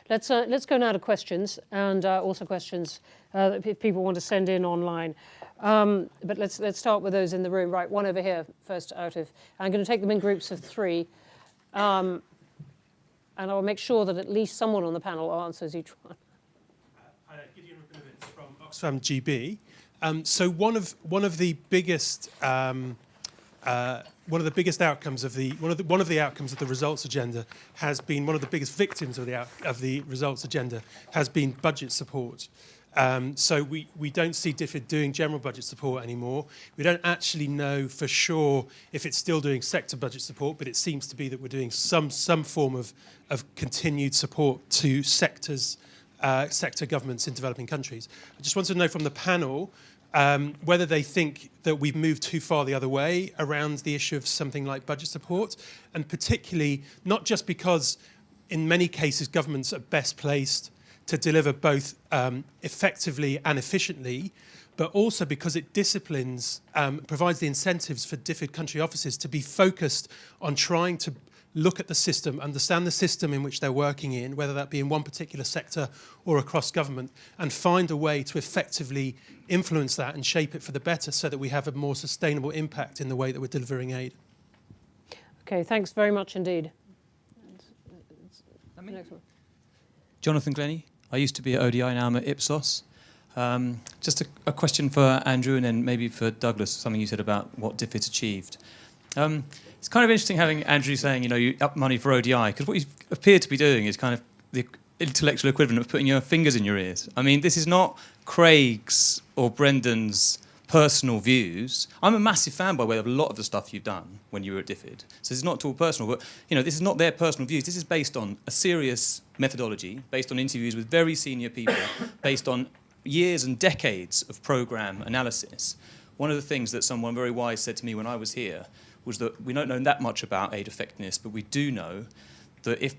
Let's go now to questions, and also questions if people want to send in online. But let's start with those in the room. Right, one over here first. I'm going to take them in groups of 3, and I'll make sure that at least someone on the panel answers each one. From Oxfam GB. So one of the biggest outcomes of the outcomes of the results agenda has been, one of the biggest victims of the results agenda has been budget support. So we don't see DFID doing general budget support anymore. We don't actually know for sure if it's still doing sector budget support, but it seems to be that we're doing some form of continued support to sector governments in developing countries. I just wanted to know from the panel whether they think that we've moved too far the other way around the issue of something like budget support, and particularly not just because in many cases governments are best placed to deliver both effectively and efficiently, but also because it disciplines, provides the incentives for DFID country offices to be focused on trying to look at the system, understand the system in which they're working in, whether that be in one particular sector or across government, and find a way to effectively influence that and shape it for the better so that we have a more sustainable impact in the way that we're delivering aid. Okay, thanks very much indeed. Next one. Jonathan Glennie. I used to be at ODI, now I'm at Ipsos. Just a question for Andrew and then maybe for Douglas, something you said about what DFID's achieved. It's kind of interesting having Andrew saying, you up money for ODI, because what you appear to be doing is kind of the intellectual equivalent of putting your fingers in your ears. I mean, this is not Craig's or Brendan's personal views. I'm a massive fan, by the way, of a lot of the stuff you've done when you were at DFID. So it's not at all personal, but this is not their personal views. This is based on a serious methodology, based on interviews with very senior people, based on years and decades of programme analysis. One of the things that someone very wise said to me when I was here was that we don't know that much about aid effectiveness, but we do know that if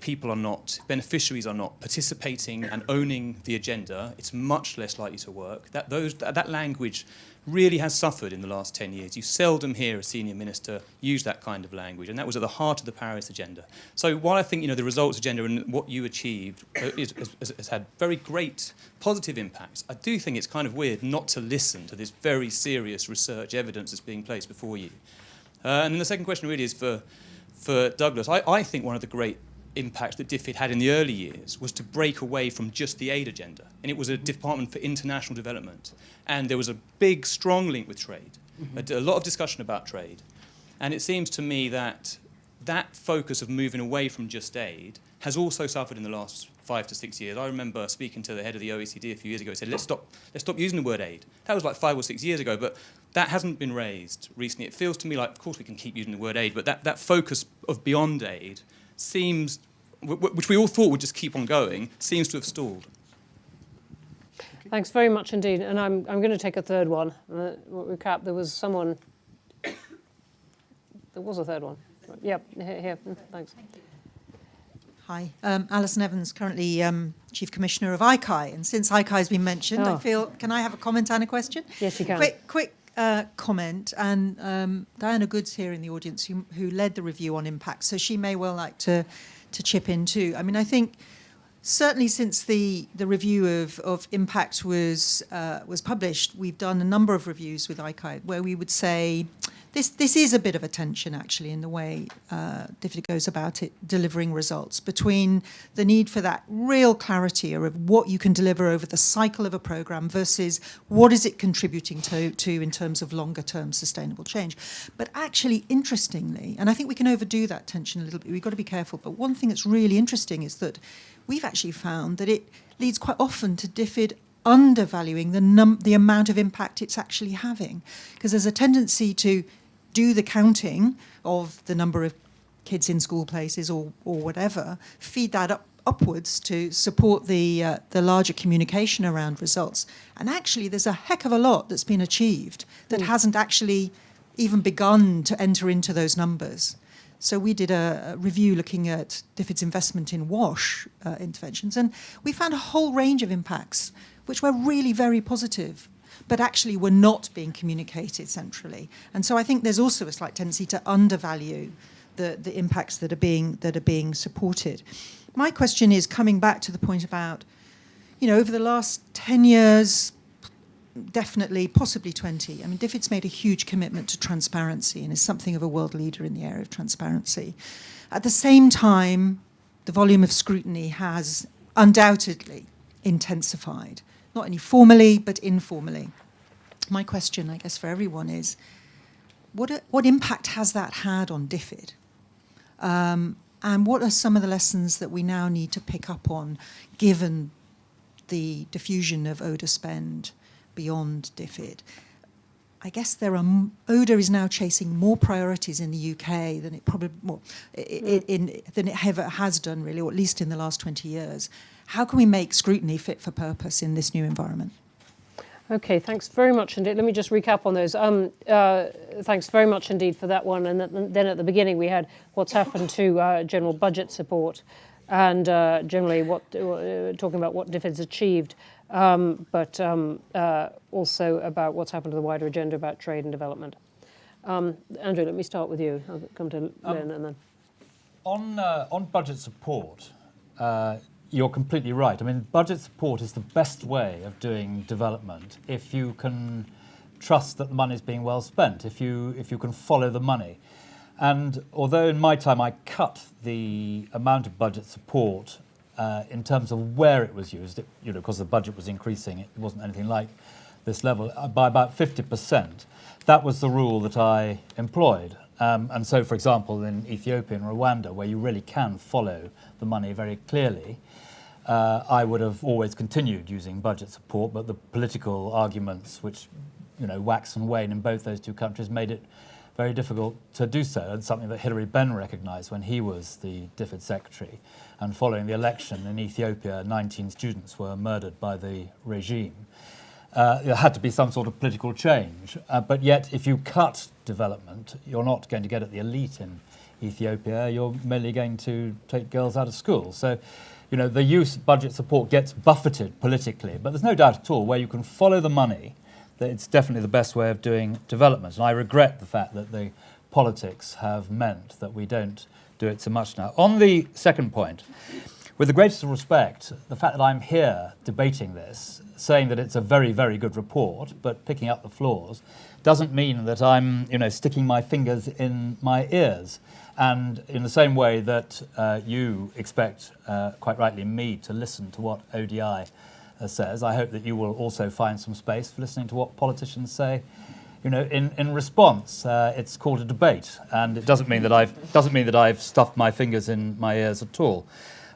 beneficiaries are not participating and owning the agenda, it's much less likely to work. That language really has suffered in the last 10 years. You seldom hear a senior minister use that kind of language, and that was at the heart of the Paris agenda. So while I think the results agenda and what you achieved has had very great positive impacts, I do think it's kind of weird not to listen to this very serious research evidence that's being placed before you. And then the second question really is for Douglas. I think one of the great impacts that DFID had in the early years was to break away from just the aid agenda. And it was a department for international development. And there was a big, strong link with trade. Mm-hmm. A lot of discussion about trade. And it seems to me that that focus of moving away from just aid has also suffered in the last 5 to 6 years. I remember speaking to the head of the OECD a few years ago. He said, let's stop using the word aid. That was like 5 or 6 years ago, but that hasn't been raised recently. It feels to me like, of course, we can keep using the word aid, but that focus of beyond aid seems, which we all thought would just keep on going, seems to have stalled. Thanks very much indeed. And I'm going to take a third one. Recap, there was someone... There was a third one. Yep, here. Thanks. Hi, Alison Evans, currently Chief Commissioner of ICAI. And since ICAI has been mentioned, I feel, can I have a comment and a question? Yes, you can. Quick comment. And Diana Good's here in the audience who led the review on impact. So she may well like to chip in too. I mean, I think certainly since the review of impact was published, we've done a number of reviews with ICAI where we would say this is a bit of a tension actually in the way DFID goes about it delivering results, between the need for that real clarity of what you can deliver over the cycle of a programme versus what is it contributing to in terms of longer term sustainable change. But actually, interestingly, and I think we can overdo that tension a little bit, we've got to be careful, but one thing that's really interesting is that we've actually found that it leads quite often to DFID undervaluing the amount of impact it's actually having, because there's a tendency to do the counting of the number of kids in school places or whatever, feed that upwards to support the larger communication around results. And actually, there's a heck of a lot that's been achieved that hasn't actually even begun to enter into those numbers. So we did a review looking at DFID's investment in WASH interventions, and we found a whole range of impacts which were really very positive, but actually were not being communicated centrally. And so I think there's also a slight tendency to undervalue the impacts that are being supported. my question is coming back to the point about, over the last 10 years, definitely, possibly 20. I mean, DFID's made a huge commitment to transparency and is something of a world leader in the area of transparency. At the same time, the volume of scrutiny has undoubtedly intensified, not only formally, but informally. My question, I guess, for everyone is, what impact has that had on DFID? And what are some of the lessons that we now need to pick up on, given the diffusion of ODA spend beyond DFID? I guess ODA is now chasing more priorities in the UK than it probably than it ever has done, really, or at least in the last 20 years. How can we make scrutiny fit for purpose in this new environment? Okay, thanks very much indeed. Let me just recap on those. Thanks very much indeed for that one. And then at the beginning we had what's happened to general budget support, and generally talking about what DFID's achieved, but also about what's happened to the wider agenda about trade and development. Andrew, let me start with you. I'll come to Lynn and then. On budget support, you're completely right. I mean, budget support is the best way of doing development if you can trust that the money is being well spent, if you can follow the money. And although in my time I cut the amount of budget support in terms of where it was used, because the budget was increasing, it wasn't anything like this level, by about 50%. That was the rule that I employed. And so, for example, in Ethiopia and Rwanda, where you really can follow the money very clearly, I would have always continued using budget support, but the political arguments, which wax and wane in both those two countries, made it very difficult to do so. And something that Hilary Benn recognised when he was the DFID secretary. And following the election in Ethiopia, 19 students were murdered by the regime. There had to be some sort of political change. But yet, if you cut development, you're not going to get at the elite in Ethiopia. You're merely going to take girls out of school. So, the use of budget support gets buffeted politically. But there's no doubt at all, where you can follow the money, that it's definitely the best way of doing development. And I regret the fact that the politics have meant that we don't do it so much now. On the second point, with the greatest respect, the fact that I'm here debating this, saying that it's a very, very good report, but picking up the flaws, doesn't mean that I'm, sticking my fingers in my ears. And in the same way that you expect, quite rightly, me to listen to what ODI says, I hope that you will also find some space for listening to what politicians say. In response, it's called a debate, and it doesn't mean that I've stuffed my fingers in my ears at all.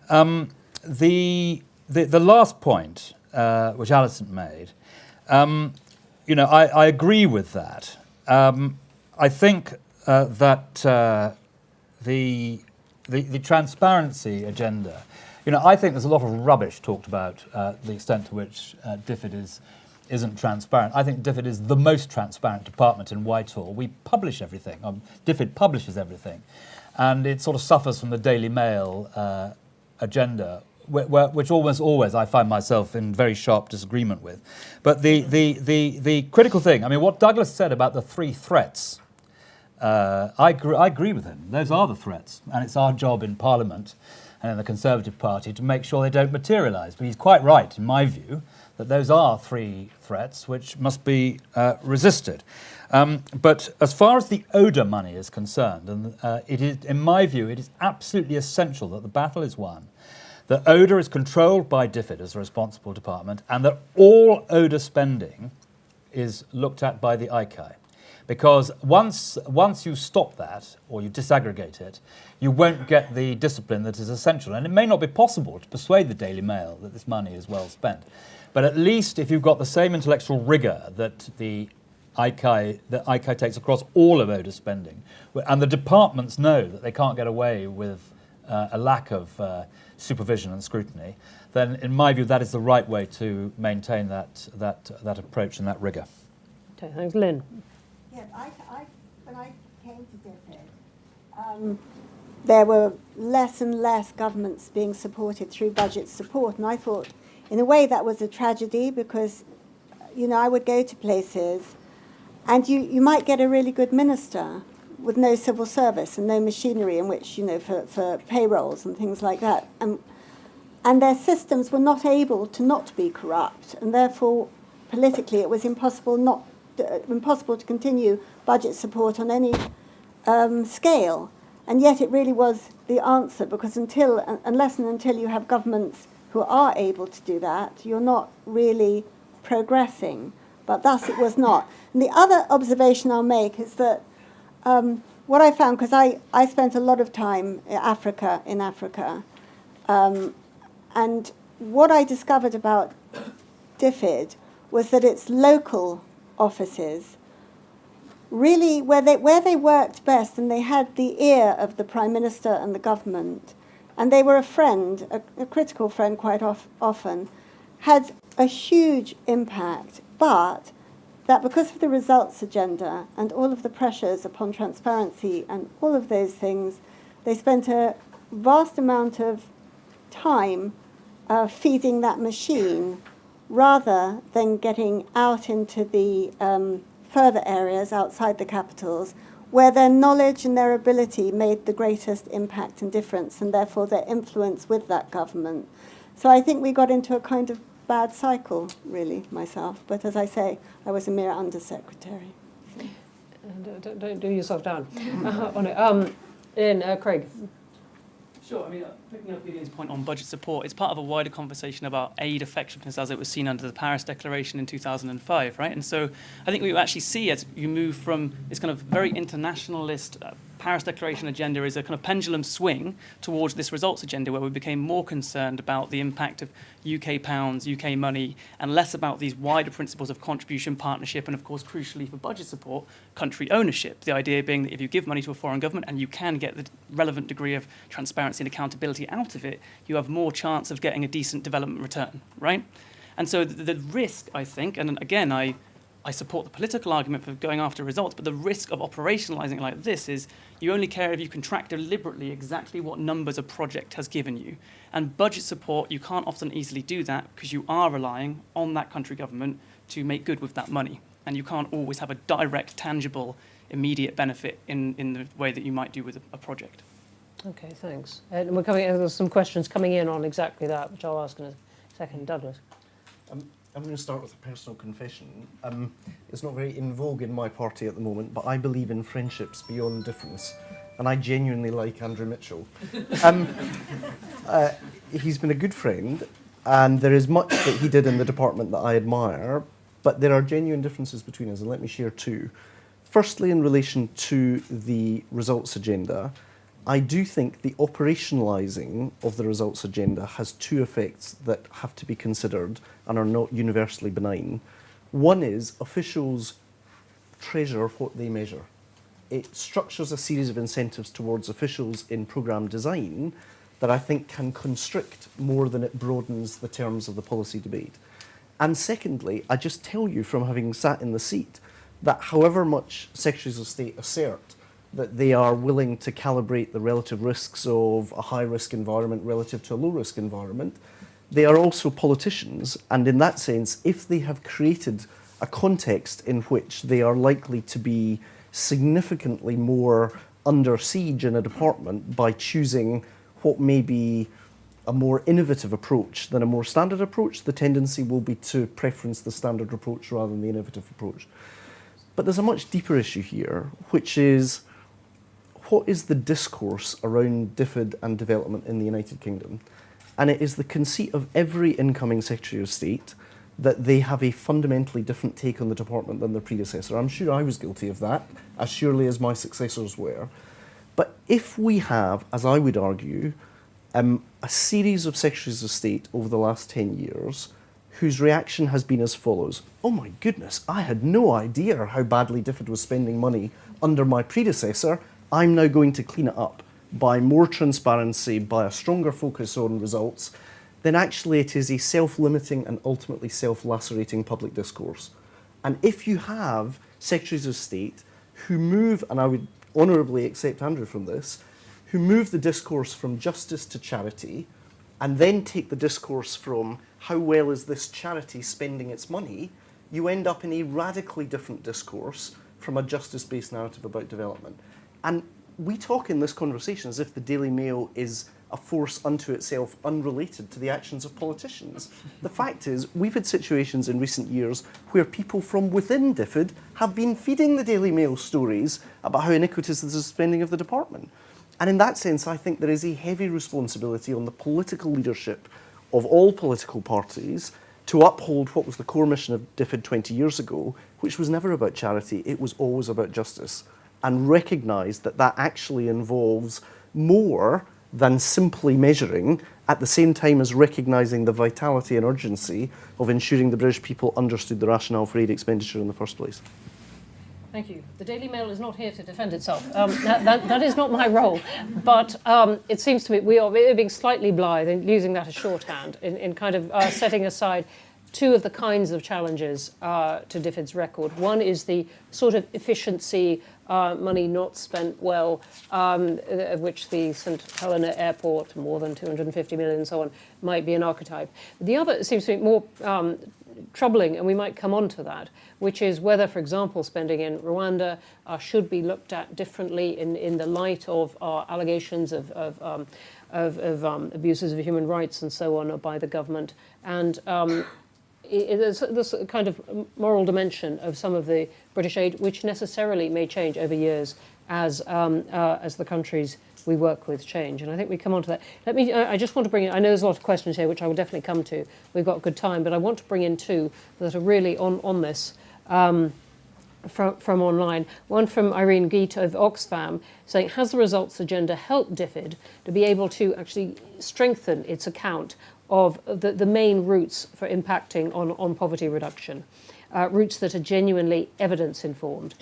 The last point, which Alison made, I agree with that. I think that the transparency agenda, I think there's a lot of rubbish talked about the extent to which DFID isn't transparent. I think DFID is the most transparent department in Whitehall. We publish everything. DFID publishes everything. And it sort of suffers from the Daily Mail agenda, which almost always I find myself in very sharp disagreement with. But the critical thing, what Douglas said about the three threats, I agree with him. Those are the threats. And it's our job in Parliament and in the Conservative Party to make sure they don't materialise. But he's quite right, in my view, that those are three threats which must be resisted. But as far as the ODA money is concerned, and it is, in my view, it is absolutely essential that the battle is won, that ODA is controlled by DFID as a responsible department, and that all ODA spending is looked at by the ICAI. Because once you stop that, or you disaggregate it, you won't get the discipline that is essential. And it may not be possible to persuade the Daily Mail that this money is well spent. But at least if you've got the same intellectual rigour that the ICAI takes across all of ODA spending, and the departments know that they can't get away with a lack of supervision and scrutiny, then in my view that is the right way to maintain that approach and that rigour. Okay, thanks. Lynn. Yeah, when I came to DFID, there were less and less governments being supported through budget support, and I thought, in a way, that was a tragedy because, I would go to places, and you might get a really good minister, with no civil service and no machinery in which, for payrolls and things like that. And their systems were not able to not be corrupt, and therefore, politically, it was impossible to continue budget support on any scale. And yet it really was the answer, because unless and until you have governments who are able to do that, you're not really progressing. But thus it was not. And the other observation I'll make is that what I found, because I spent a lot of time in Africa, and what I discovered about DFID was that its local offices really, where they worked best, and they had the ear of the Prime Minister and the government, and they were a friend, a critical friend quite often, had a huge impact, but that because of the results agenda and all of the pressures upon transparency and all of those things, they spent a vast amount of time feeding that machine rather than getting out into the further areas outside the capitals where their knowledge and their ability made the greatest impact and difference, and therefore their influence with that government. So I think we got into a kind of bad cycle, really, myself. But as I say, I was a mere undersecretary. And don't do yourself down on it. Craig. Sure. I mean, picking up Gideon's point on budget support, it's part of a wider conversation about aid effectiveness as it was seen under the Paris Declaration in 2005, right? And so I think what you actually see as you move from this kind of very internationalist Paris Declaration agenda is a kind of pendulum swing towards this results agenda where we became more concerned about the impact of UK pounds, UK money, and less about these wider principles of contribution, partnership, and of course, crucially for budget support, country ownership. The idea being that if you give money to a foreign government and you can get the relevant degree of transparency and accountability out of it, you have more chance of getting a decent development return, right? And so the risk, I think, and again, I support the political argument for going after results, but the risk of operationalizing it like this is you only care if you can track deliberately exactly what numbers a project has given you. And budget support, you can't often easily do that because you are relying on that country government to make good with that money. And you can't always have a direct, tangible, immediate benefit in the way that you might do with a project. Okay, thanks. And there's some questions coming in on exactly that, which I'll ask in a second. Douglas. I'm going to start with a personal confession. It's not very in vogue in my party at the moment, but I believe in friendships beyond difference, and I genuinely like Andrew Mitchell. He's been a good friend, and there is much that he did in the department that I admire, but there are genuine differences between us, and let me share two. Firstly, in relation to the results agenda, I do think the operationalising of the results agenda has two effects that have to be considered and are not universally benign. One is officials treasure what they measure. It structures a series of incentives towards officials in programme design that I think can constrict more than it broadens the terms of the policy debate. And secondly, I just tell you from having sat in the seat that however much Secretaries of State assert that they are willing to calibrate the relative risks of a high-risk environment relative to a low-risk environment, they are also politicians, and in that sense, if they have created a context in which they are likely to be significantly more under siege in a department by choosing what may be a more innovative approach than a more standard approach, the tendency will be to preference the standard approach rather than the innovative approach. But there's a much deeper issue here, which is what is the discourse around DFID and development in the United Kingdom? And it is the conceit of every incoming Secretary of State that they have a fundamentally different take on the department than their predecessor. I'm sure I was guilty of that, as surely as my successors were. But if we have, as I would argue, a series of Secretaries of State over the last 10 years whose reaction has been as follows: oh my goodness, I had no idea how badly DFID was spending money under my predecessor. I'm now going to clean it up by more transparency, by a stronger focus on results, then actually it is a self-limiting and ultimately self-lacerating public discourse. And if you have Secretaries of State who move, and I would honourably accept Andrew from this, who move the discourse from justice to charity, and then take the discourse from how well is this charity spending its money, you end up in a radically different discourse from a justice-based narrative about development. And we talk in this conversation as if the Daily Mail is a force unto itself, unrelated to the actions of politicians. The fact is, we've had situations in recent years where people from within DFID have been feeding the Daily Mail stories about how iniquitous is the spending of the department. And in that sense, I think there is a heavy responsibility on the political leadership of all political parties to uphold what was the core mission of DFID 20 years ago, which was never about charity, it was always about justice, and recognise that that actually involves more than simply measuring, at the same time as recognising the vitality and urgency of ensuring the British people understood the rationale for aid expenditure in the first place. Thank you. The Daily Mail is not here to defend itself. That is not my role. But it seems to me we are being slightly blithe in using that as shorthand in kind of setting aside two of the kinds of challenges to DFID's record. One is the sort of efficiency, money not spent well, of which the St Helena Airport, more than 250 million and so on, might be an archetype. The other seems to be more troubling, and we might come on to that, which is whether, for example, spending in Rwanda should be looked at differently in the light of allegations of abuses of human rights and so on by the government. And there's this kind of moral dimension of some of the British aid, which necessarily may change over years as the countries we work with change. And I think we come on to that. I just want to bring in, I know there's a lot of questions here, which I will definitely come to. We've got good time, but I want to bring in two that are really on this from online. One from Irene Geet of Oxfam, saying, has the results agenda helped DFID to be able to actually strengthen its account of the main routes for impacting on poverty reduction, routes that are genuinely evidence-informed?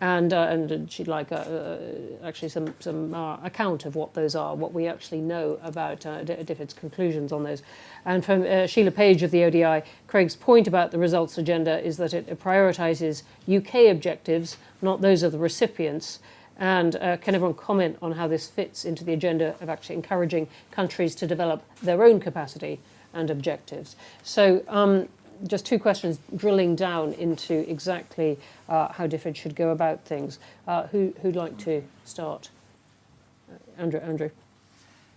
And she'd like actually some account of what those are, what we actually know about DFID's conclusions on those. And from Sheila Page of the ODI, Craig's point about the results agenda is that it prioritises UK objectives, not those of the recipients. And can everyone comment on how this fits into the agenda of actually encouraging countries to develop their own capacity and objectives? So just two questions drilling down into exactly how DFID should go about things. Who'd like to start? Andrew.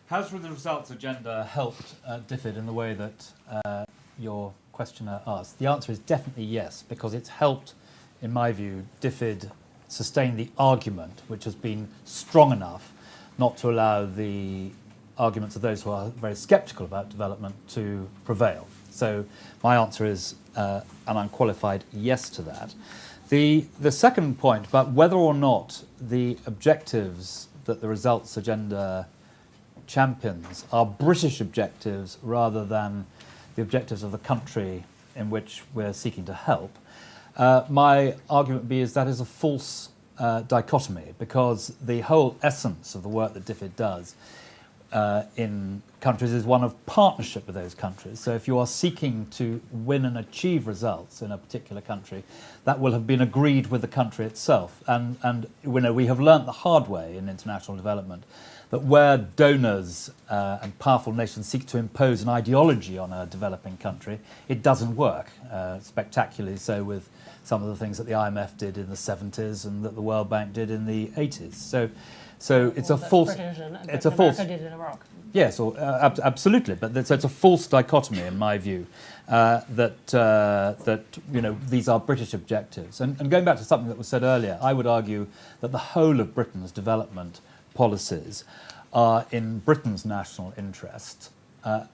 Has the results agenda helped DFID in the way that your questioner asked? The answer is definitely yes, because it's helped, in my view, DFID sustain the argument, which has been strong enough not to allow the arguments of those who are very sceptical about development to prevail. So my answer is an unqualified yes to that. The second point about whether or not the objectives that the results agenda champions are British objectives rather than the objectives of the country in which we're seeking to help, my argument would be is that is a false dichotomy, because the whole essence of the work that DFID does in countries is one of partnership with those countries. So if you are seeking to win and achieve results in a particular country, that will have been agreed with the country itself. And you know, we have learnt the hard way in international development that where donors and powerful nations seek to impose an ideology on a developing country, it doesn't work. Spectacularly so with some of the things that the IMF did in the 70s and that the World Bank did in the 80s. So it's a false. It's a false. Did in Iraq. Yes, or absolutely. But it's a false dichotomy, in my view, that you know these are British objectives. And going back to something that was said earlier, I would argue that the whole of Britain's development policies are in Britain's national interest.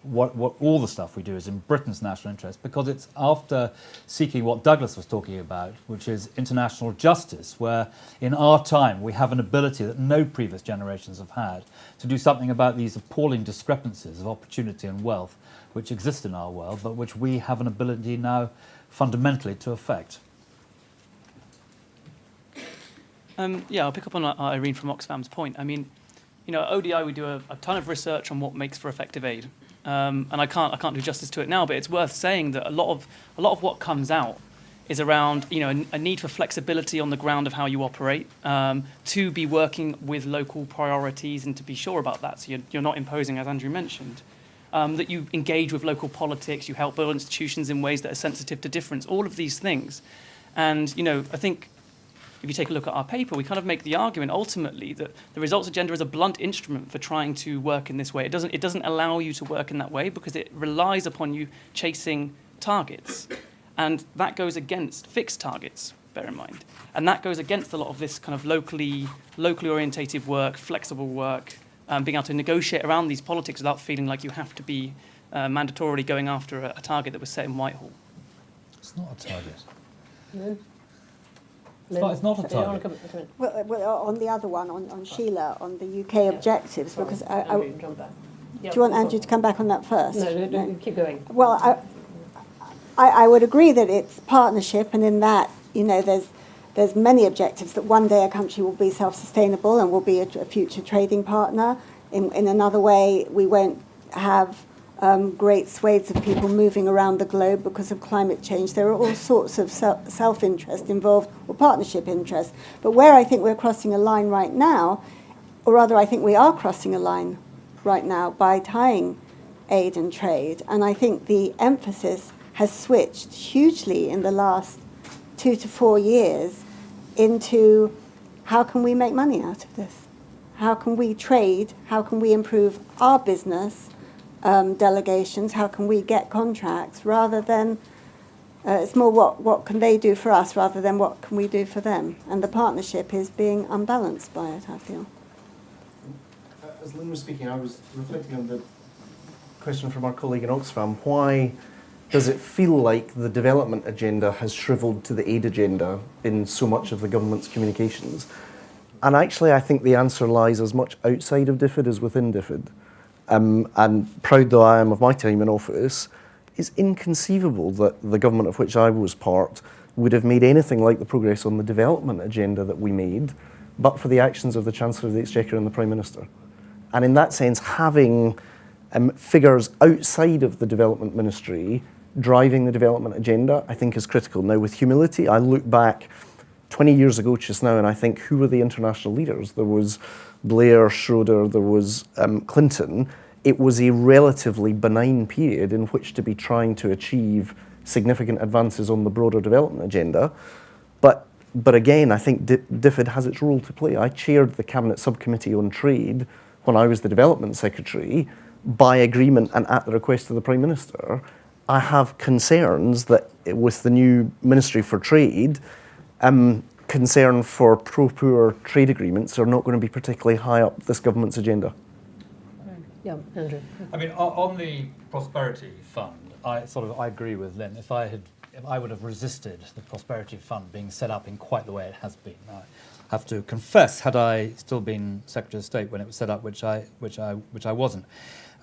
What all the stuff we do is in Britain's national interest, because it's after seeking what Douglas was talking about, which is international justice, where in our time we have an ability that no previous generations have had to do something about these appalling discrepancies of opportunity and wealth which exist in our world, but which we have an ability now fundamentally to affect. Yeah, I'll pick up on Irene from Oxfam's point. I mean, you know, at ODI we do a ton of research on what makes for effective aid, and I can't do justice to it now. But it's worth saying that a lot of what comes out is around, you know, a need for flexibility on the ground of how you operate, to be working with local priorities and to be sure about that. So you're not imposing, as Andrew mentioned, that you engage with local politics, you help build institutions in ways that are sensitive to difference. All of these things, and you know, I think if you take a look at our paper, we kind of make the argument ultimately that the results agenda is a blunt instrument for trying to work in this way. It doesn't allow you to work in that way because it relies upon you chasing targets. And that goes against fixed targets, bear in mind. And that goes against a lot of this kind of locally orientated work, flexible work, being able to negotiate around these politics without feeling like you have to be mandatorily going after a target that was set in Whitehall. It's not a target. Lynn? It's not a Yeah, I wanna target. come in. Well, on the other one, on Sheila, on the UK objectives, because Andrew, jump back. do you want Andrew to come back on that first? No, keep going. Well, I would agree that it's partnership, and in that, you know, there's many objectives that one day a country will be self-sustainable and will be a future trading partner. In another way, we won't have great swathes of people moving around the globe because of climate change. There are all sorts of self-interest involved, or partnership interest. But where I think we're crossing a line right now, or rather I think we are crossing a line right now by tying aid and trade, and I think the emphasis has switched hugely in the last 2 to 4 years into how can we make money out of this? How can we trade? How can we improve our business delegations? How can we get contracts? Rather than, it's more what can they do for us rather than what can we do for them? And the partnership is being unbalanced by it, I feel. As Lynn was speaking, I was reflecting on the question from our colleague in Oxfam. Why does it feel like the development agenda has shriveled to the aid agenda in so much of the government's communications? And actually, I think the answer lies as much outside of DFID as within DFID. And proud though I am of my time in office, it's inconceivable that the government of which I was part would have made anything like the progress on the development agenda that we made, but for the actions of the Chancellor of the Exchequer and the Prime Minister. And in that sense, having figures outside of the development ministry driving the development agenda, I think is critical. Now, with humility, I look back 20 years ago just now and I think, who were the international leaders? There was Blair, Schroeder, there was Clinton. It was a relatively benign period in which to be trying to achieve significant advances on the broader development agenda. But again, I think DFID has its role to play. I chaired the Cabinet Subcommittee on Trade when I was the Development Secretary by agreement and at the request of the Prime Minister. I have concerns that with the new Ministry for Trade, concern for pro-poor trade agreements are not going to be particularly high up this government's agenda. Yeah, Andrew. I mean, on the Prosperity Fund, I agree with Lynn. If I would have resisted the Prosperity Fund being set up in quite the way it has been. I have to confess, had I still been Secretary of State when it was set up, which I wasn't.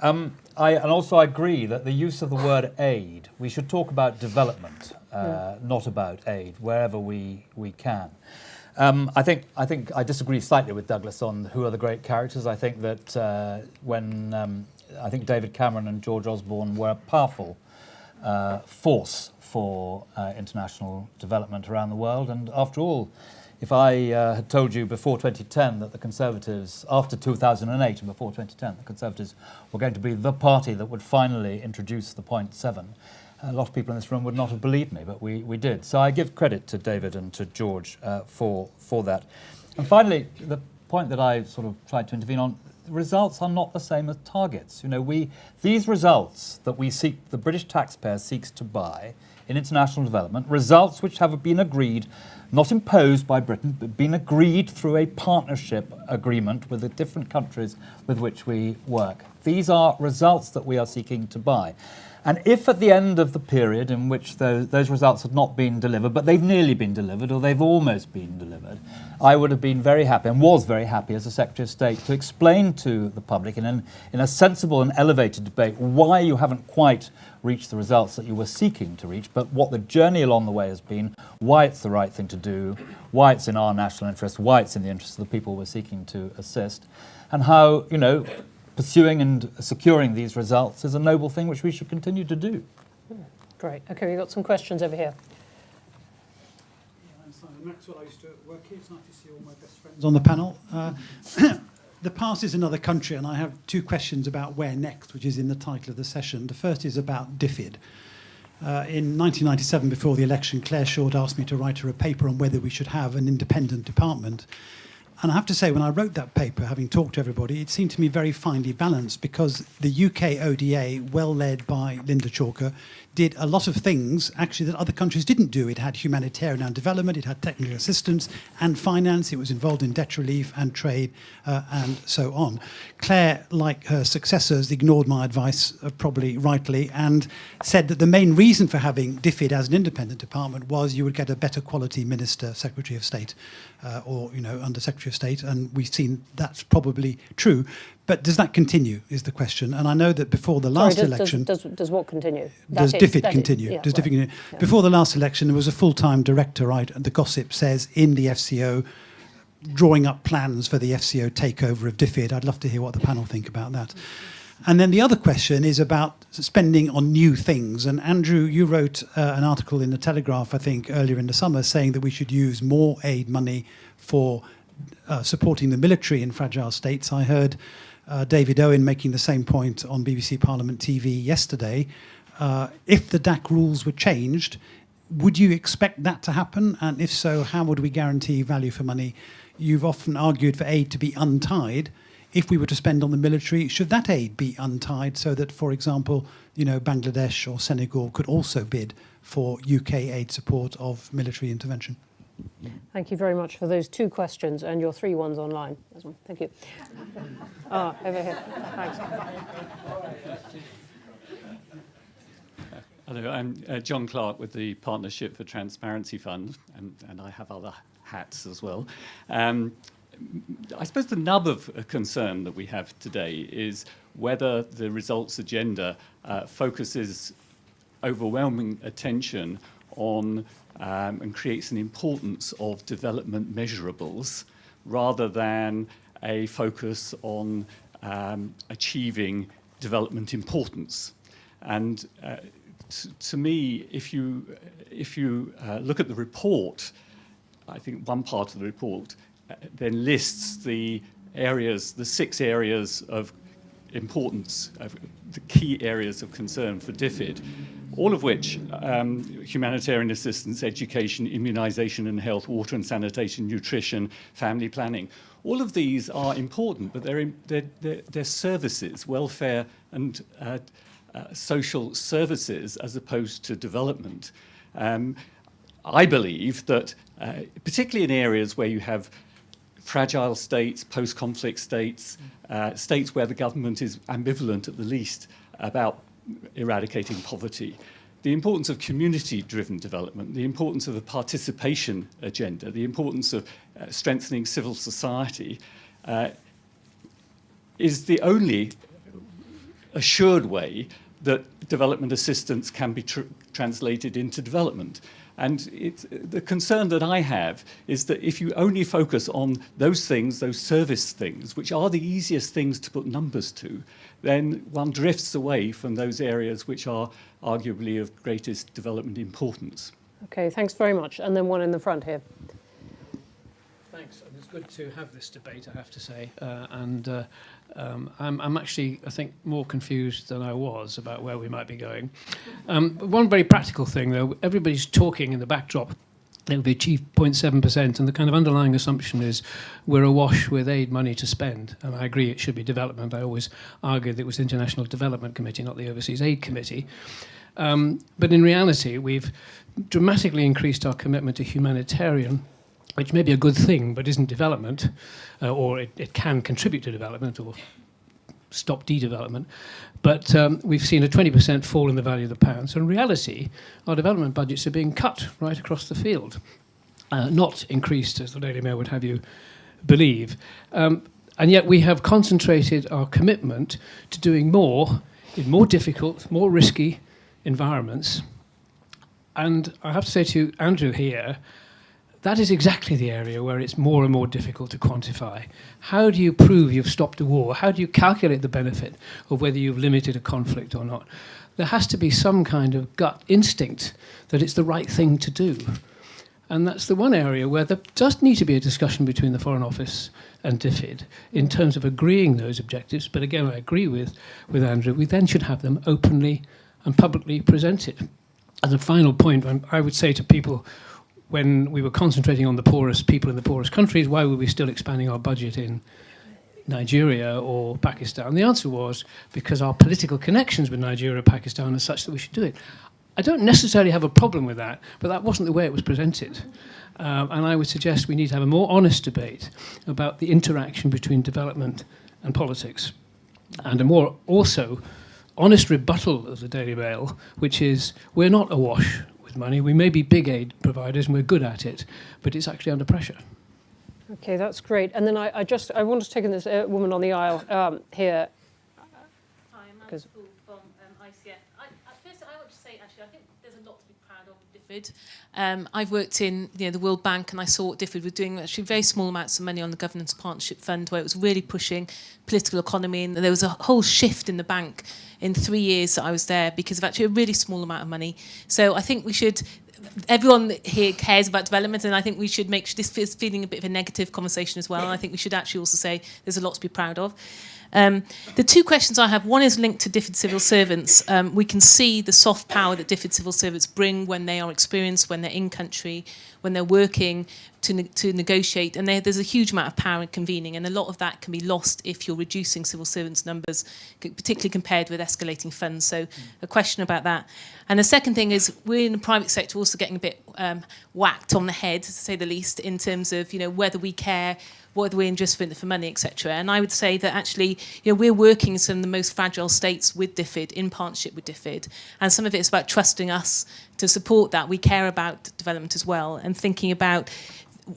I also agree that the use of the word aid, we should talk about development, not about aid, wherever we can. I think I disagree slightly with Douglas on who are the great characters. I think that I think David Cameron and George Osborne were a powerful force for international development around the world. And after all, if I had told you before 2010 that the Conservatives, after 2008 and before 2010, the Conservatives were going to be the party that would finally introduce the 0.7, a lot of people in this room would not have believed me, but we did. So I give credit to David and to George for that. And finally, the point that I sort of tried to intervene on, results are not the same as targets. You know, these results that the British taxpayer seeks to buy in international development, results which have been agreed, not imposed by Britain, but been agreed through a partnership agreement with the different countries with which we work. These are results that we are seeking to buy. And if at the end of the period in which those results had not been delivered, but they've nearly been delivered or they've almost been delivered, I would have been very happy and was very happy as a Secretary of State to explain to the public in a sensible and elevated debate why you haven't quite reached the results that you were seeking to reach, but what the journey along the way has been, why it's the right thing to do, why it's in our national interest, why it's in the interest of the people we're seeking to assist, and how, you know, pursuing and securing these results is a noble thing which we should continue to do. Great. Okay, we've got some questions over here. I'm Simon Maxwell. I used to work here. It's nice to see all my best friends on the panel. The past is another country, and I have two questions about where next, which is in the title of the session. The first is about DFID. In 1997, before the election, Claire Short asked me to write her a paper on whether we should have an independent department. And I have to say, when I wrote that paper, having talked to everybody, it seemed to me very finely balanced, because the UK ODA, well led by Linda Chalker, did a lot of things actually that other countries didn't do. It had humanitarian and development, it had technical assistance and finance, it was involved in debt relief and trade and so on. Claire, like her successors, ignored my advice, probably rightly, and said that the main reason for having DFID as an independent department was you would get a better quality Minister, Secretary of State, or Under Secretary of State, and we've seen that's probably true. But does that continue, is the question. And I know that before the last election... Does what continue? Does DFID continue? Yeah, does DFID continue? Yeah. Before the last election, there was a full-time director, right, the gossip says, in the FCO, drawing up plans for the FCO takeover of DFID. I'd love to hear what the panel think about that. And then the other question is about spending on new things. And Andrew, you wrote an article in the Telegraph, I think, earlier in the summer, saying that we should use more aid money for supporting the military in fragile states. I heard David Owen making the same point on BBC Parliament TV yesterday. If the DAC rules were changed, would you expect that to happen? And if so, how would we guarantee value for money? You've often argued for aid to be untied. If we were to spend on the military, should that aid be untied so that, for example, Bangladesh or Senegal could also bid for UK aid support of military intervention? Thank you very much for those 2 questions and your 3 ones online. Thank you. Over here. Thanks. Hello, I'm John Clark with the Partnership for Transparency Fund, and I have other hats as well. I suppose the nub of a concern that we have today is whether the results agenda focuses overwhelming attention on and creates an importance of development measurables rather than a focus on achieving development importance. And to me, if you look at the report, I think one part of the report then lists the 6 areas of importance, the key areas of concern for DFID, all of which, humanitarian assistance, education, immunisation and health, water and sanitation, nutrition, family planning, all of these are important, but they're services, welfare and social services as opposed to development. I believe that, particularly in areas where you have fragile states, post-conflict states, states where the government is ambivalent at the least about eradicating poverty, the importance of community-driven development, the importance of a participation agenda, the importance of strengthening civil society is the only assured way that development assistance can be translated into development. And the concern that I have is that if you only focus on those things, those service things, which are the easiest things to put numbers to, then one drifts away from those areas which are arguably of greatest development importance. Okay, thanks very much. And then one in the front here. Thanks. It's good to have this debate, I have to say. I'm actually, I think, more confused than I was about where we might be going. One very practical thing, though, everybody's talking in the backdrop that we've achieved 0.7%, and the kind of underlying assumption is we're awash with aid money to spend. And I agree it should be development. I always argued that it was the International Development Committee, not the Overseas Aid Committee. But in reality, we've dramatically increased our commitment to humanitarian, which may be a good thing, but isn't development, or it can contribute to development or stop de-development. But we've seen a 20% fall in the value of the pound. So in reality, our development budgets are being cut right across the field, not increased, as the Daily Mail would have you believe. And yet we have concentrated our commitment to doing more in more difficult, more risky environments. And I have to say to Andrew here, that is exactly the area where it's more and more difficult to quantify. How do you prove you've stopped a war? How do you calculate the benefit of whether you've limited a conflict or not? There has to be some kind of gut instinct that it's the right thing to do. And that's the one area where there does need to be a discussion between the Foreign Office and DFID in terms of agreeing those objectives. But again, I agree with Andrew, we then should have them openly and publicly presented. as a final point, I would say to people, when we were concentrating on the poorest people in the poorest countries, why were we still expanding our budget in Nigeria or Pakistan? The answer was because our political connections with Nigeria or Pakistan are such that we should do it. I don't necessarily have a problem with that, but that wasn't the way it was presented. And I would suggest we need to have a more honest debate about the interaction between development and politics, and a more also honest rebuttal of the Daily Mail, which is we're not awash with money. We may be big aid providers and we're good at it, but it's actually under pressure. Okay, that's great. And then I want to take in this woman on the aisle here. Hi, I'm Anne Spool from ICF. First, I want to say, actually, I think there's a lot to be proud of with DFID. I've worked in the World Bank, and I saw what DFID were doing, actually very small amounts of money on the Governance Partnership Fund, where it was really pushing political economy, and there was a whole shift in the bank in 3 years that I was there because of actually a really small amount of money. So I think we should... Everyone here cares about development, and I think we should make sure this is feeling a bit of a negative conversation as well. And I think we should actually also say there's a lot to be proud of. The two questions I have, one is linked to DFID civil servants. We can see the soft power that DFID civil servants bring when they are experienced, when they're in country, when they're working to negotiate, and there's a huge amount of power in convening, and a lot of that can be lost if you're reducing civil servants' numbers, particularly compared with escalating funds. So a question about that. And the second thing is we're in the private sector also getting a bit whacked on the head, to say the least, in terms of whether we care, whether we're in just for money, etc. And I would say that actually we're working in some of the most fragile states with DFID, in partnership with DFID, and some of it is about trusting us to support that. We care about development as well, and thinking about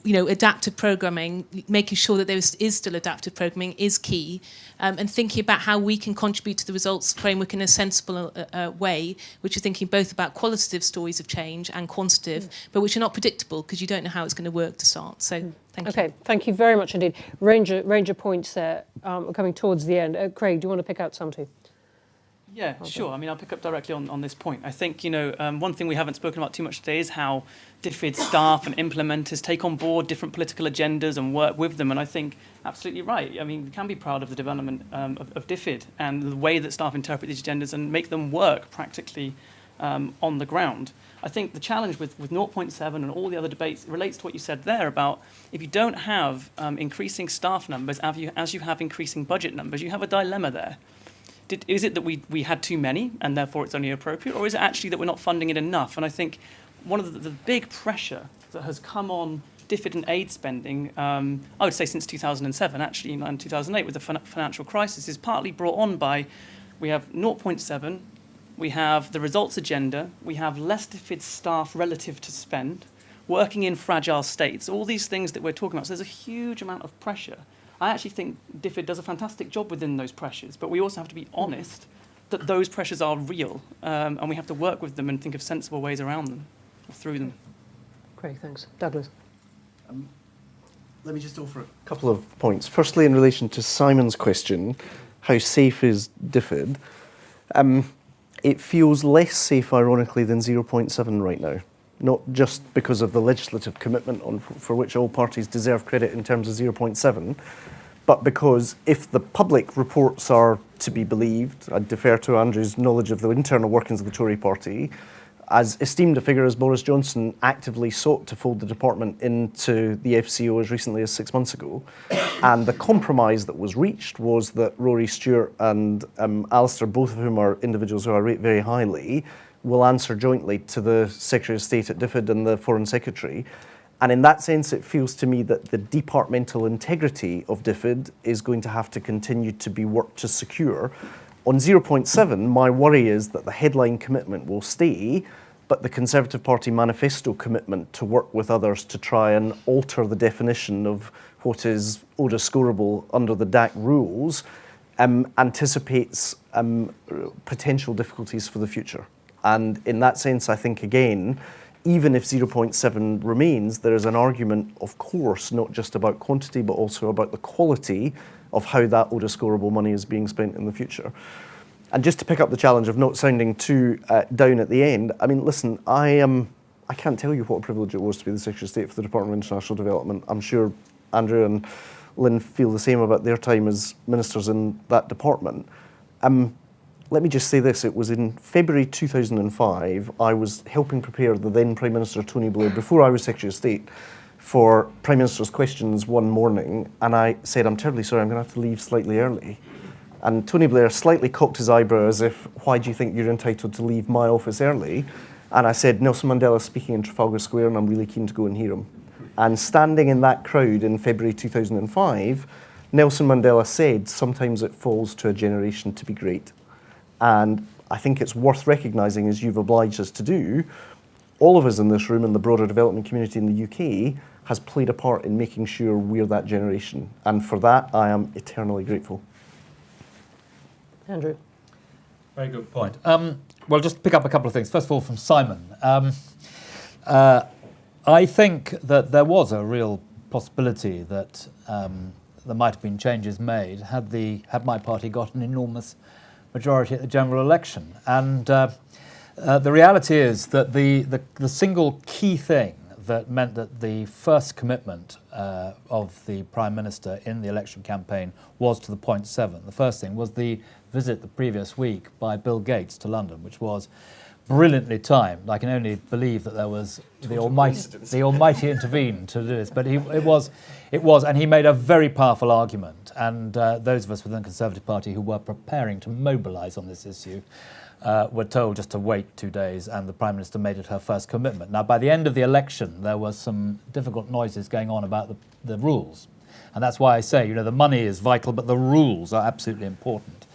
adaptive programming, making sure that there is still adaptive programming is key, and thinking about how we can contribute to the results framework in a sensible way, which is thinking both about qualitative stories of change and quantitative, but which are not predictable because you don't know how it's going to work to start. So thank you. Okay, thank you very much indeed. Range of points there. We're coming towards the end. Craig, do you want to pick out some too? Yeah, sure. I mean, I'll pick up directly on this point. I think, one thing we haven't spoken about too much today is how DFID staff and implementers take on board different political agendas and work with them. And I think absolutely right. I mean, we can be proud of the development of DFID and the way that staff interpret these agendas and make them work practically on the ground. I think the challenge with 0.7 and all the other debates relates to what you said there about if you don't have increasing staff numbers as you have increasing budget numbers, you have a dilemma there. Is it that we had too many and therefore it's only appropriate, or is it actually that we're not funding it enough? And I think one of the big pressure that has come on DFID and aid spending, I would say since 2007, actually in 2008 with the financial crisis, is partly brought on by we have 0.7, we have the results agenda, we have less DFID staff relative to spend, working in fragile states, all these things that we're talking about. So there's a huge amount of pressure. I actually think DFID does a fantastic job within those pressures, but we also have to be honest that those pressures are real, and we have to work with them and think of sensible ways around them, or through them. Great, thanks. Douglas. Let me just offer a couple of points. Firstly, in relation to Simon's question, how safe is DFID? It feels less safe, ironically, than 0.7 right now. Not just because of the legislative commitment for which all parties deserve credit in terms of 0.7, but because if the public reports are to be believed, I'd defer to Andrew's knowledge of the internal workings of the Tory party, as esteemed a figure as Boris Johnson actively sought to fold the department into the FCO as recently as 6 months ago. And the compromise that was reached was that Rory Stewart and Alistair, both of whom are individuals who I rate very highly, will answer jointly to the Secretary of State at DFID and the Foreign Secretary. And in that sense, it feels to me that the departmental integrity of DFID is going to have to continue to be worked to secure. On 0.7, my worry is that the headline commitment will stay, but the Conservative Party manifesto commitment to work with others to try and alter the definition of what is ODA scoreable under the DAC rules anticipates potential difficulties for the future. And in that sense, I think, again, even if 0.7 remains, there is an argument, of course, not just about quantity, but also about the quality of how that ODA scoreable money is being spent in the future. And just to pick up the challenge of not sounding too down at the end, I mean, listen, I can't tell you what a privilege it was to be the Secretary of State for the Department of International Development. I'm sure Andrew and Lynn feel the same about their time as ministers in that department. let me just say this. It was in February 2005. I was helping prepare the then Prime Minister Tony Blair, before I was Secretary of State, for Prime Minister's questions one morning, and I said, I'm terribly sorry, I'm going to have to leave slightly early. And Tony Blair slightly cocked his eyebrow as if, why do you think you're entitled to leave my office early? And I said, Nelson Mandela's speaking in Trafalgar Square and I'm really keen to go and hear him. And standing in that crowd in February 2005, Nelson Mandela said, sometimes it falls to a generation to be great. And I think it's worth recognising, as you've obliged us to do, all of us in this room and the broader development community in the UK has played a part in making sure we're that generation. And for that, I am eternally grateful. Andrew. Very good point. Well, just to pick up a couple of things. First of all, from Simon. I think that there was a real possibility that there might have been changes made had my party got an enormous majority at the general election. And the reality is that the single key thing that meant that the first commitment of the Prime Minister in the election campaign was to the 0.7. The first thing was the visit the previous week by Bill Gates to London, which was brilliantly timed. I can only believe that there was the Almighty intervened to do this, but it was, and he made a very powerful argument. And those of us within the Conservative Party who were preparing to mobilise on this issue were told just to wait 2 days, and the Prime Minister made it her first commitment. Now, by the end of the election, there was some difficult noises going on about the rules. And that's why I say, the money is vital, but the rules are absolutely important.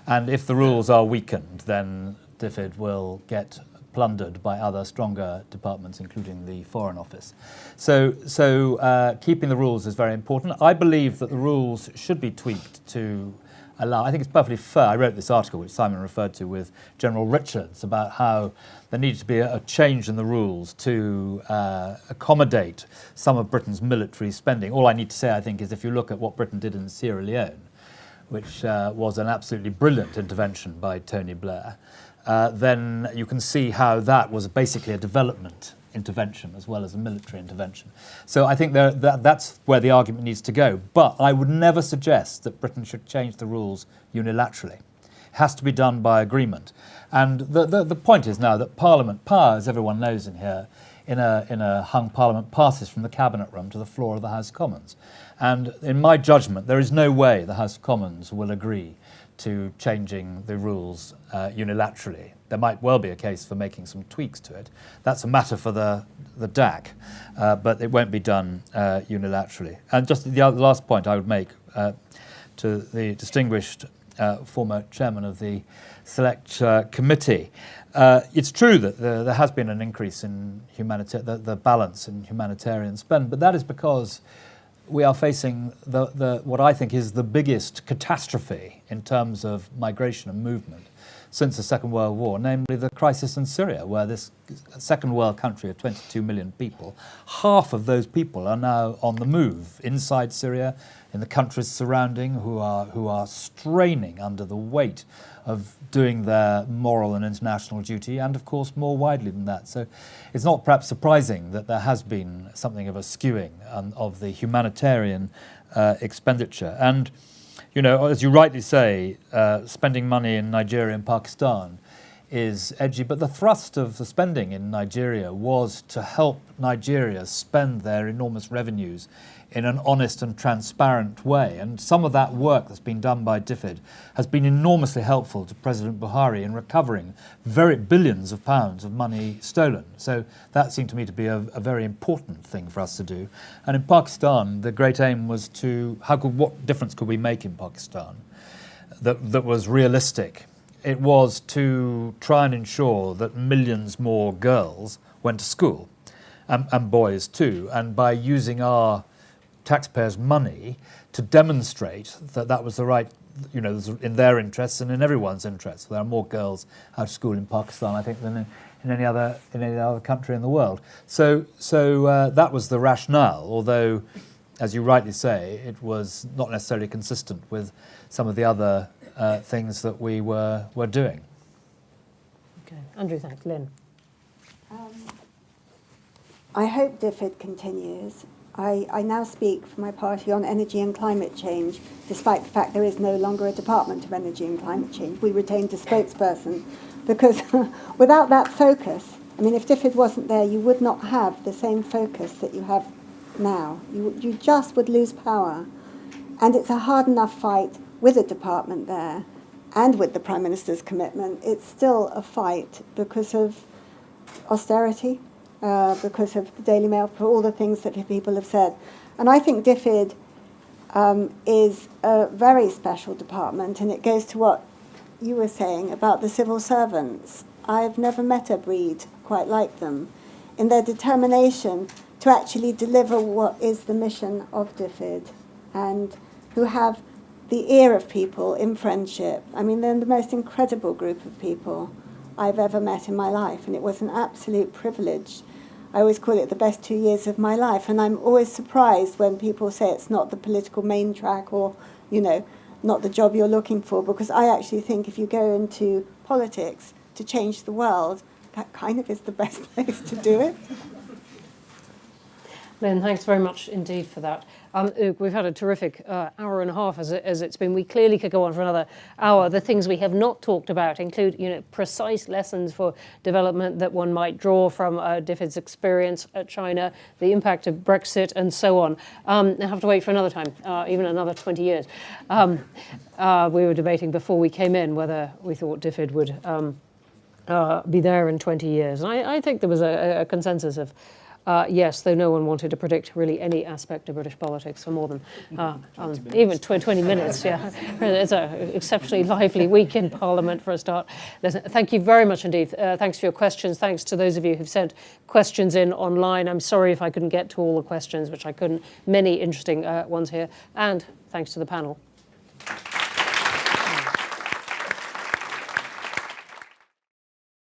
And if the rules are weakened, then DFID will get plundered by other stronger departments, including the Foreign Office. So keeping the rules is very important. I believe that the rules should be tweaked to allow, I think it's perfectly fair. I wrote this article, which Simon referred to, with General Richards, about how there needs to be a change in the rules to accommodate some of Britain's military spending. All I need to say, I think, is if you look at what Britain did in Sierra Leone, which was an absolutely brilliant intervention by Tony Blair, then you can see how that was basically a development intervention as well as a military intervention. So I think that's where the argument needs to go. But I would never suggest that Britain should change the rules unilaterally. It has to be done by agreement. And the point is now that Parliament power, as everyone knows in here, in a hung Parliament, passes from the Cabinet room to the floor of the House of Commons. And in my judgment, there is no way the House of Commons will agree to changing the rules unilaterally. There might well be a case for making some tweaks to it. That's a matter for the DAC, but it won't be done unilaterally. And just the last point I would make to the distinguished former chairman of the Select Committee, it's true that there has been an increase in the balance in humanitarian spend, but that is because we are facing what I think is the biggest catastrophe in terms of migration and movement since the Second World War, namely the crisis in Syria, where this second world country of 22 million people, half of those people are now on the move inside Syria, in the countries surrounding, who are straining under the weight of doing their moral and international duty, and of course more widely than that. So it's not perhaps surprising that there has been something of a skewing of the humanitarian expenditure. And as you rightly say, spending money in Nigeria and Pakistan is edgy, but the thrust of the spending in Nigeria was to help Nigeria spend their enormous revenues in an honest and transparent way. And some of that work that's been done by DFID has been enormously helpful to President Buhari in recovering billions of pounds of money stolen. So that seemed to me to be a very important thing for us to do. And in Pakistan, the great aim was what difference could we make in Pakistan that was realistic? It was to try and ensure that millions more girls went to school, and boys too, and by using our taxpayers' money to demonstrate that was the right, in their interests and in everyone's interests. There are more girls out of school in Pakistan, I think, than in any other country in the world. So that was the rationale, although, as you rightly say, it was not necessarily consistent with some of the other things that we were doing. Okay, Andrew, thanks. Lynn. I hope DFID continues. I now speak for my party on energy and climate change, despite the fact there is no longer a Department of Energy and Climate Change. We retained a spokesperson because without that focus, I mean, if DFID wasn't there, you would not have the same focus that you have now. You just would lose power. And it's a hard enough fight with a department there and with the Prime Minister's commitment. It's still a fight because of austerity, because of the Daily Mail, for all the things that people have said. And I think DFID is a very special department, and it goes to what you were saying about the civil servants. I've never met a breed quite like them in their determination to actually deliver what is the mission of DFID, and who have the ear of people in friendship. I mean, they're the most incredible group of people I've ever met in my life, and it was an absolute privilege. I always call it the best 2 years of my life, and I'm always surprised when people say it's not the political main track or, you know, not the job you're looking for, because I actually think if you go into politics to change the world, that kind of is the best place to do it. Lynn, thanks very much indeed for that. We've had a terrific hour and a half as it's been. We clearly could go on for another hour. The things we have not talked about include, precise lessons for development that one might draw from DFID's experience at China, the impact of Brexit, and so on. I have to wait for another time, even another 20 years. We were debating before we came in whether we thought DFID would be there in 20 years. And I think there was a consensus of yes, though no one wanted to predict really any aspect of British politics for more than even 20 minutes. Yeah, it's an exceptionally lively week in Parliament for a start. Listen, thank you very much indeed. Thanks for your questions. Thanks to those of you who've sent questions in online. I'm sorry if I couldn't get to all the questions, which I couldn't. Many interesting ones here. And thanks to the panel.